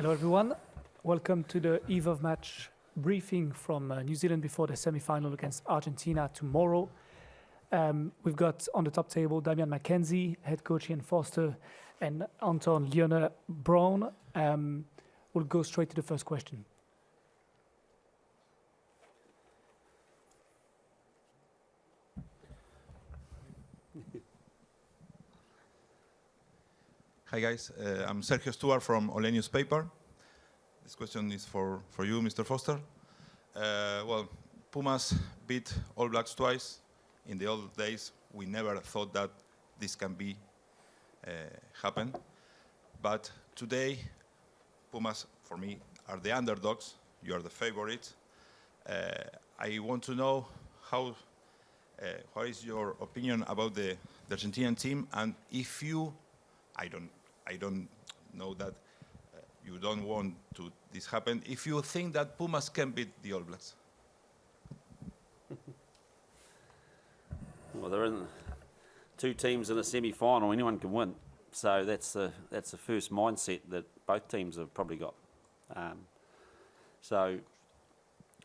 Hello everyone, welcome to the eve of match briefing from New Zealand before the semi-final against Argentina tomorrow. We've got on the top table Damian McKenzie, head coach Ian Foster, and Anton Lienert-Brown. We'll go straight to the first question. Hi guys, I'm Sergio Stuart from Ole Newspaper. This question is for you, Mr. Foster. Well, Pumas beat All Blacks twice. In the old days, we never thought that this can be happen. But today, Pumas, for me, are the underdogs. You are the favorites. I want to know what is your opinion about the Argentinian team, and if you, I don't know that you don't want to this happen. If you think that Pumas can beat the All Blacks, well, they're in two teams in a semi-final. Anyone can win, so that's the first mindset that both teams have probably got. So,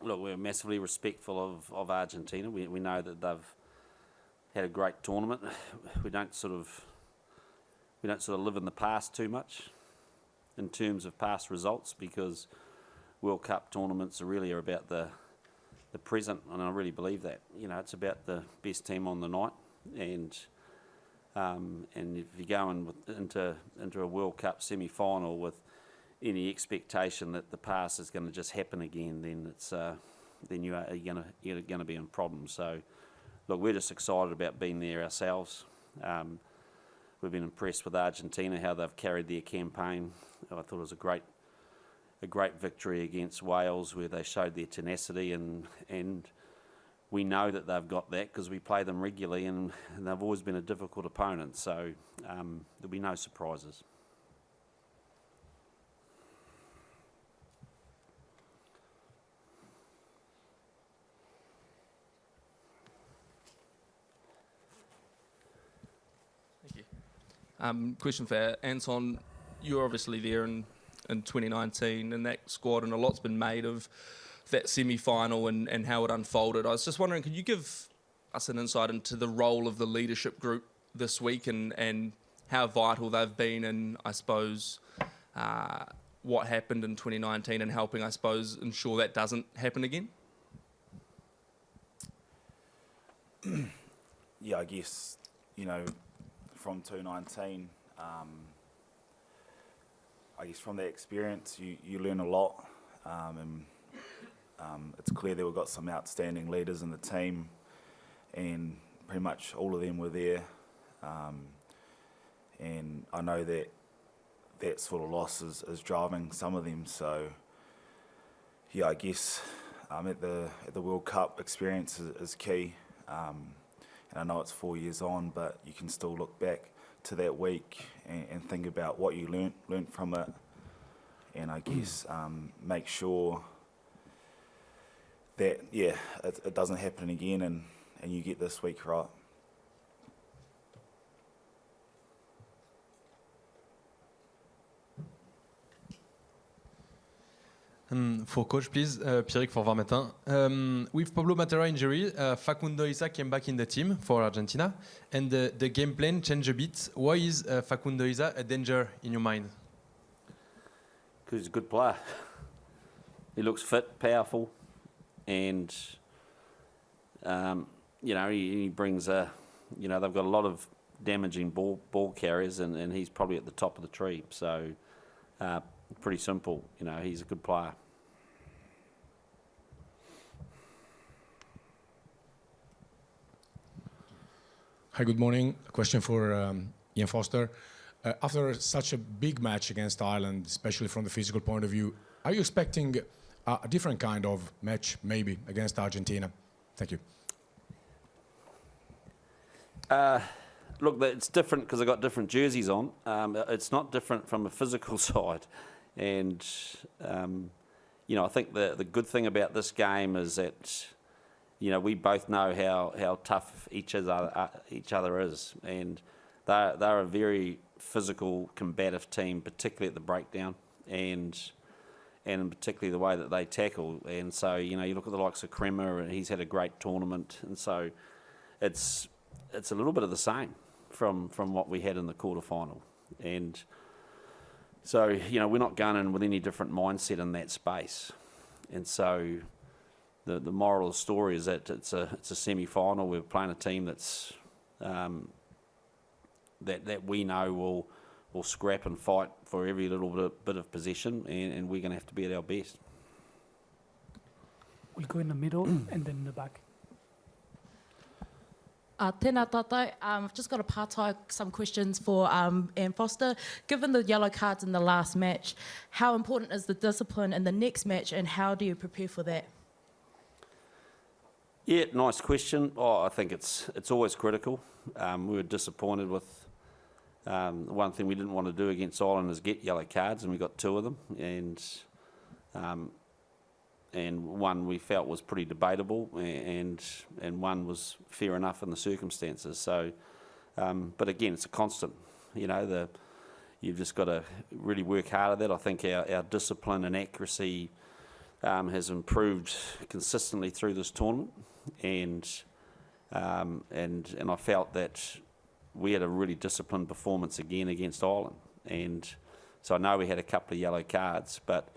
look, we're massively respectful of Argentina. We know that they've had a great tournament. We don't sort of live in the past too much in terms of past results, because World Cup tournaments are about the present, and I really believe that. You know, it's about the best team on the night, and if you go into a World Cup semi-final with any expectation that the past is going to just happen again, then you're going to be in problems. So, look, we're just excited about being there ourselves. We've been impressed with Argentina, how they've carried their campaign. I thought it was a great victory against Wales, where they showed their tenacity, and we know that they've got that because we play them regularly, and they've always been a difficult opponent. So there'll be no surprises. Question for Anton. You're obviously there in 2019 in that squad, and a lot's been made of that semi-final and how it unfolded. I was just wondering, could you give us an insight into the role of the leadership group this week and how vital they've been in, I suppose, what happened in 2019 and helping, I suppose, ensure that doesn't happen again? Yeah, I guess, you know, from 2019, I guess from that experience you learn a lot, and it's clear that we've got some outstanding leaders in the team, and pretty much all of them were there, and I know that sort of loss is driving some of them. So yeah, I guess at the World Cup experience is key. And I know it's 4 years on, but you can still look back to that week and think about what you learnt from it, and I guess make sure that it doesn't happen again, and you get this week right. For coach, please, Pierrick for Varmetin. With Pablo Matera injury, Facundo Isa came back in the team for Argentina, and the game plan changed a bit. Why is Facundo Isa a danger in your mind? Because he's a good player. He looks fit, powerful, and he brings they've got a lot of damaging ball carriers, and he's probably at the top of the tree. So pretty simple. He's a good player. Hi, good morning. A question for Ian Foster. After such a big match against Ireland, especially from the physical point of view, are you expecting a different kind of match, maybe, against Argentina? Thank you. Look, it's different because I've got different jerseys on. It's not different from a physical side. And, I think the good thing about this game is that, we both know how tough each other is. And they're a very physical, combative team, particularly at the breakdown. and particularly the way that they tackle. And so, you know, you look at the likes of Kremer, and he's had a great tournament. And so it's a little bit of the same from what we had in the quarterfinal. And so, you know, we're not going in with any different mindset in that space. And so the moral of the story is that it's a semi-final. We're playing a team that's that we know will scrap and fight for every little bit of possession, and we're going to have to be at our best. We'll go in the middle and then in the back. Tēnā tātou. I've just got a pātai, some questions for Ian Foster. Given the yellow cards in the last match, how important is the discipline in the next match, and how do you prepare for that? Yeah, nice question. Oh, I think it's always critical. We were disappointed with one thing we didn't want to do against Ireland is get yellow cards, and we got 2 of them, and one we felt was pretty debatable, and one was fair enough in the circumstances. So, but again, it's a constant. You know, you've just got to really work hard at that. I think our discipline and accuracy has improved consistently through this tournament, and I felt that we had a really disciplined performance again against Ireland. And so I know we had a couple of yellow cards, but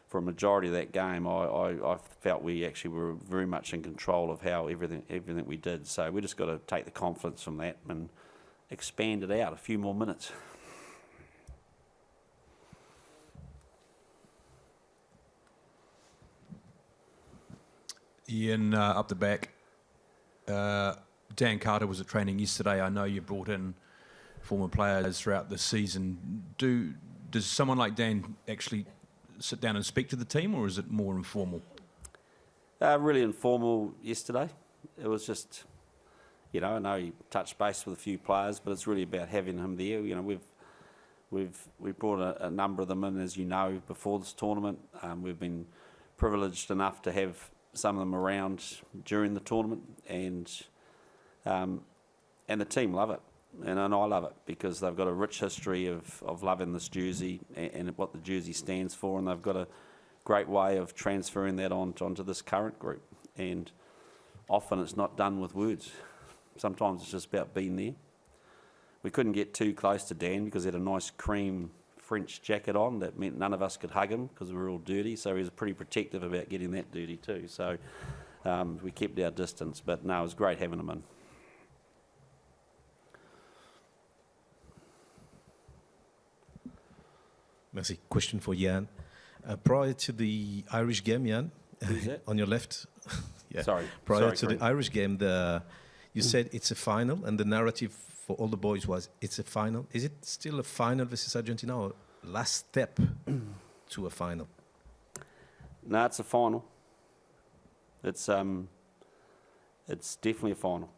for a majority of that game, I felt we actually were very much in control of how everything we did. So we just got to take the confidence from that and expand it out a few more minutes. Ian, up the back. Dan Carter was at training yesterday. I know you brought in former players throughout the season. Does someone like Dan actually sit down and speak to the team, or is it more informal? Really informal yesterday. It was just, you know, I know he touched base with a few players, but it's really about having him there. You know, we've brought a number of them in, as you know, before this tournament. We've been privileged enough to have some of them around during the tournament, and the team love it, and I love it, because they've got a rich history of loving this jersey and what the jersey stands for, and they've got a great way of transferring that onto this current group. And often it's not done with words. Sometimes it's just about being there. We couldn't get too close to Dan because he had a nice cream French jacket on that meant none of us could hug him because we were all dirty, so he was pretty protective about getting that dirty too. So we kept our distance, but no, it was great having him in. Merci. Question for Jan. Prior to the Irish game, Jan, Who's that? on your left. Yeah. Sorry. Prior to Kareem. the Irish game, you said it's a final, and the narrative for all the boys was it's a final. Is it still a final versus Argentina, or last step to a final? No, it's a final. It's definitely a final,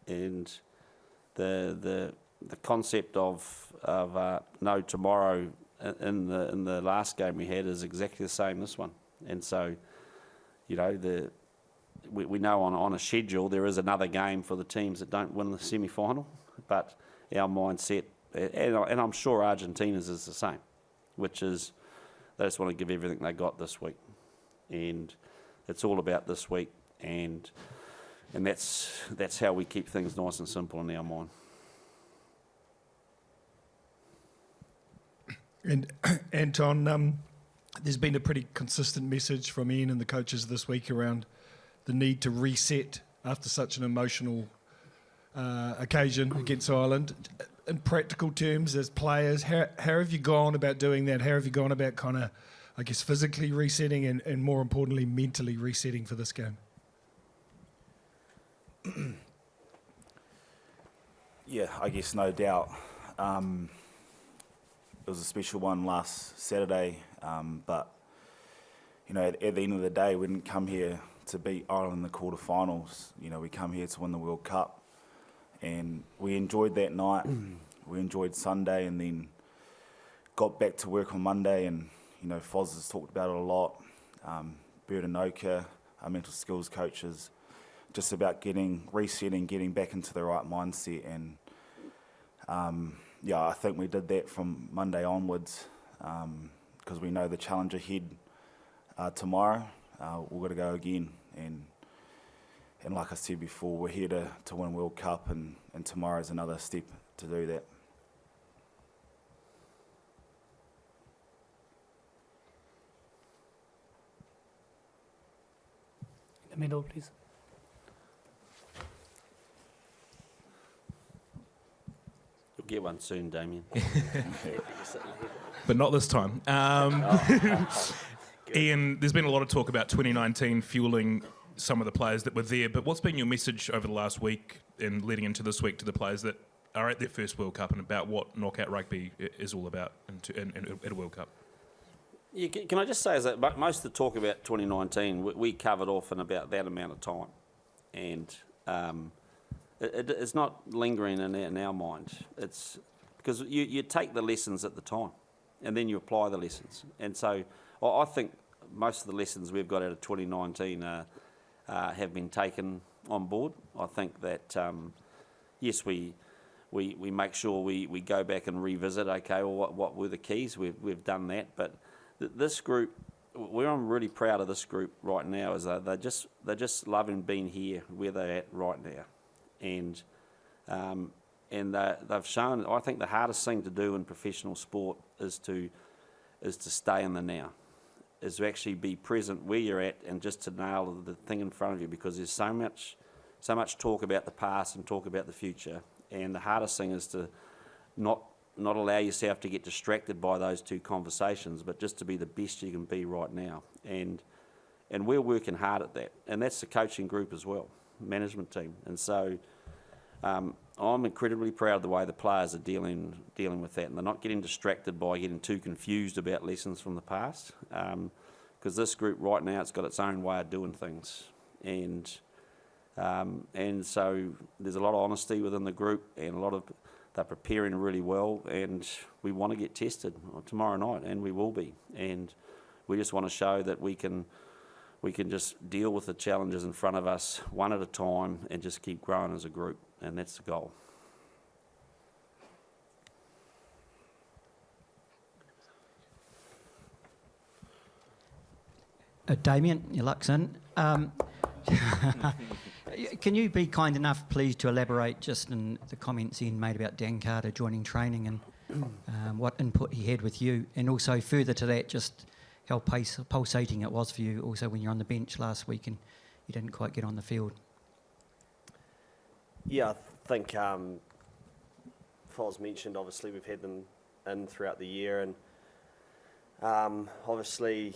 and the concept of no tomorrow in the last game we had is exactly the same this one. And so, you know, we know on a schedule there is another game for the teams that don't win the semi-final, but our mindset, and I'm sure Argentina's is the same, which is they just want to give everything they got this week, and it's all about this week, and that's how we keep things nice and simple in our mind. And Anton, there's been a pretty consistent message from Ian and the coaches this week around the need to reset after such an emotional occasion against Ireland. In practical terms, as players, how have you gone about doing that? How have you gone about kind of, I guess, physically resetting and more importantly, mentally resetting for this game? Yeah, I guess no doubt. It was a special one last Saturday, but you know, at the end of the day, we didn't come here to beat Ireland in the quarterfinals. You know, we come here to win the World Cup, and we enjoyed that night. We enjoyed Sunday, and then got back to work on Monday. And you know, Foz has talked about it a lot. Bird and Oka, our mental skills coaches, just about resetting, getting back into the right mindset, and yeah, I think we did that from Monday onwards, because we know the challenge ahead tomorrow. We've got to go again, and like I said before, we're here to win World Cup, and tomorrow is another step to do that. In the middle, please. You'll get one soon, Damian. But not this time. Ian, there's been a lot of talk about 2019 fueling some of the players that were there, but what's been your message over the last week and leading into this week to the players that are at their first World Cup and about what knockout rugby is all about at a World Cup? Yeah, can I just say is that most of the talk about 2019 we covered off in about that amount of time, and it's not lingering in our mind. It's because you take the lessons at the time, and then you apply the lessons. And so I think most of the lessons we've got out of 2019 have been taken on board. I think that yes, we make sure we go back and revisit. Okay, well, what were the keys? We've done that, but this group, where I'm really proud of this group right now is that they're just loving being here where they're at right now, and they've shown. I think the hardest thing to do in professional sport is to stay in the now, is to actually be present where you're at and just to nail the thing in front of you, because there's so much talk about the past and talk about the future, and the hardest thing is to not allow yourself to get distracted by those two conversations, but just to be the best you can be right now. And we're working hard at that, and that's the coaching group as well, management team. And so I'm incredibly proud of the way the players are dealing with that, and they're not getting distracted by getting too confused about lessons from the past, because this group right now, it's got its own way of doing things, and so there's a lot of honesty within the group, and they're preparing really well, and we want to get tested tomorrow night, and we will be, and we just want to show that we can just deal with the challenges in front of us one at a time and just keep growing as a group, and that's the goal. Damian, your luck's in. Can you be kind enough, please, to elaborate just in the comments Ian made about Dan Carter joining training and what input he had with you, and also further to that, just how pulsating it was for you also when you're on the bench last week and you didn't quite get on the field? Yeah, I think Foz mentioned, obviously we've had them in throughout the year, and obviously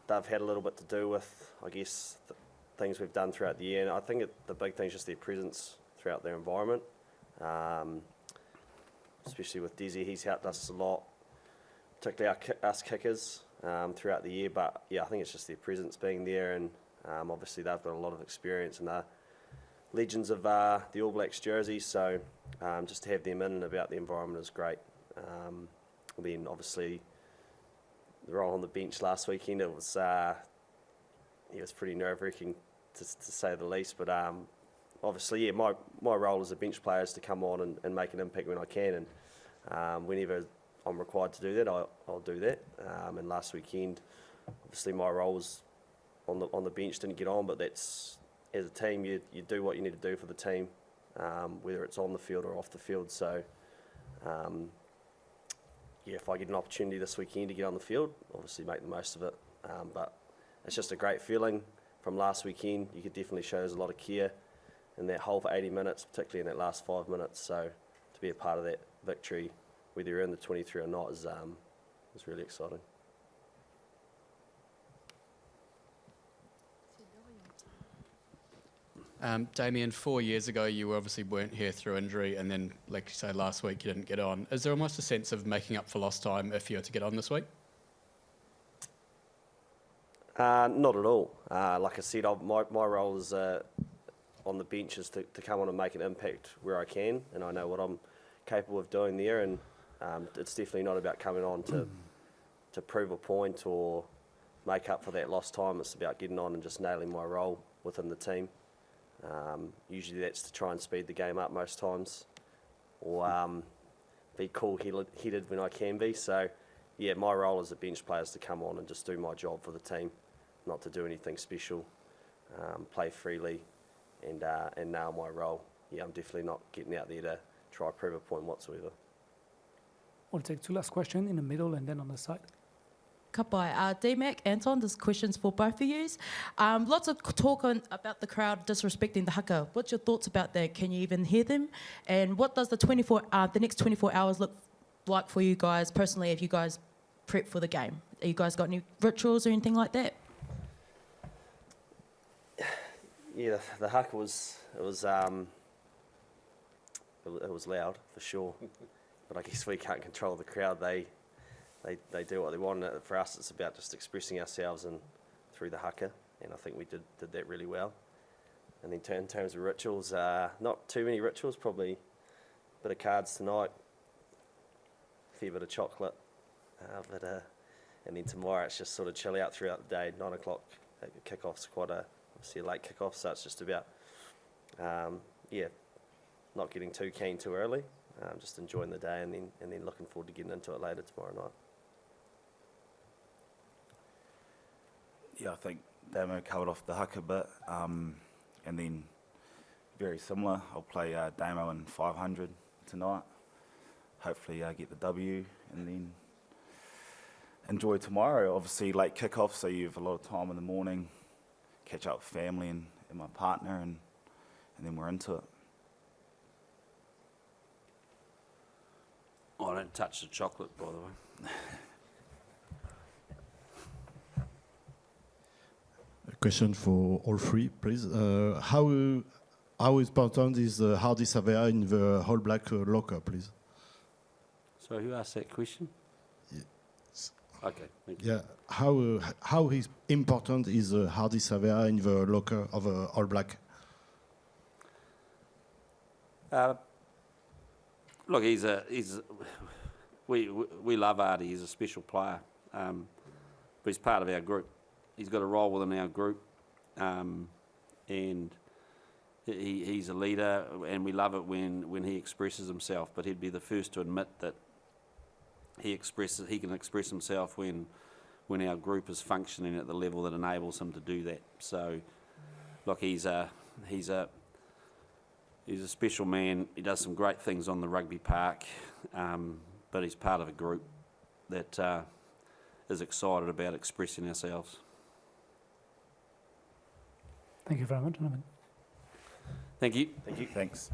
they've had a little bit to do with, I guess, things we've done throughout the year. And I think the big thing is just their presence throughout their environment, especially with Desi. He's helped us a lot, particularly us kickers throughout the year. But yeah, I think it's just their presence being there, and obviously they've got a lot of experience and they're legends of the All Blacks jersey. So just to have them in and about the environment is great. Then obviously the role on the bench last weekend, it was pretty nerve-wracking to say the least. But obviously, yeah, my role as a bench player is to come on and make an impact when I can, and whenever I'm required to do that, I'll do that. And last weekend, obviously, my role was on the bench, didn't get on, but that's, as a team, you do what you need to do for the team, whether it's on the field or off the field. So, yeah, if I get an opportunity this weekend to get on the field, obviously make the most of it. But it's just a great feeling from last weekend. You could definitely show there's a lot of care in that whole for 80 minutes, particularly in that last 5 minutes. So to be a part of that victory, whether you're in the 23 or not, is really exciting. Damian, 4 years ago, you obviously weren't here through injury, and then, like you said, last week you didn't get on. Is there almost a sense of making up for lost time if you were to get on this week? Not at all. Like I said, my role is on the bench is to come on and make an impact where I can, and I know what I'm capable of doing there, and it's definitely not about coming on to prove a point or make up for that lost time. It's about getting on and just nailing my role within the team. Usually that's to try and speed the game up most times, or be cool-headed when I can be. So yeah, my role as a bench player is to come on and just do my job for the team, not to do anything special, play freely, and nail my role. Yeah, I'm definitely not getting out there to try to prove a point whatsoever. We'll take two last questions in the middle and then on the side. Ka pai. D-Mac, Anton, this question's for both of you. Lots of talk about the crowd disrespecting the haka. What's your thoughts about that? Can you even hear them? And what does the next 24 hours look like for you guys personally if you guys prep for the game? Have you guys got any rituals or anything like that? Yeah, the haka was loud for sure, but I guess we can't control the crowd. They do what they want. For us, it's about just expressing ourselves and through the haka, and I think we did that really well. And then in terms of rituals, not too many rituals, probably a bit of cards tonight, a fair bit of chocolate, and then tomorrow it's just sort of chill out throughout the day. 9 o'clock kickoff's quite obviously a late kickoff, so it's just about not getting too keen too early, just enjoying the day, and then looking forward to getting into it later tomorrow night. Yeah, I think Damo covered off the haka bit, and then very similar. I'll play Damo in 500 tonight. Hopefully get the W, and then enjoy tomorrow. Obviously late kickoff, so you have a lot of time in the morning, catch up with family and my partner, and then we're into it. I don't touch the chocolate, by the way. A question for all three, please. How important is the hardy surveyor in the All Black locker, please? So who asked that question? Yes. Okay, thank you. Yeah, how important is the hardy surveyor in the locker of All Black? Look, we love Artie. He's a special player, but he's part of our group. He's got a role within our group, and he's a leader, and we love it when he expresses himself. But he'd be the first to admit that he can express himself when our group is functioning at the level that enables him to do that. So, look, he's a special man. He does some great things on the rugby park, but he's part of a group that is excited about expressing ourselves. Thank you very much, gentlemen. Thank you. Thank you. Thanks.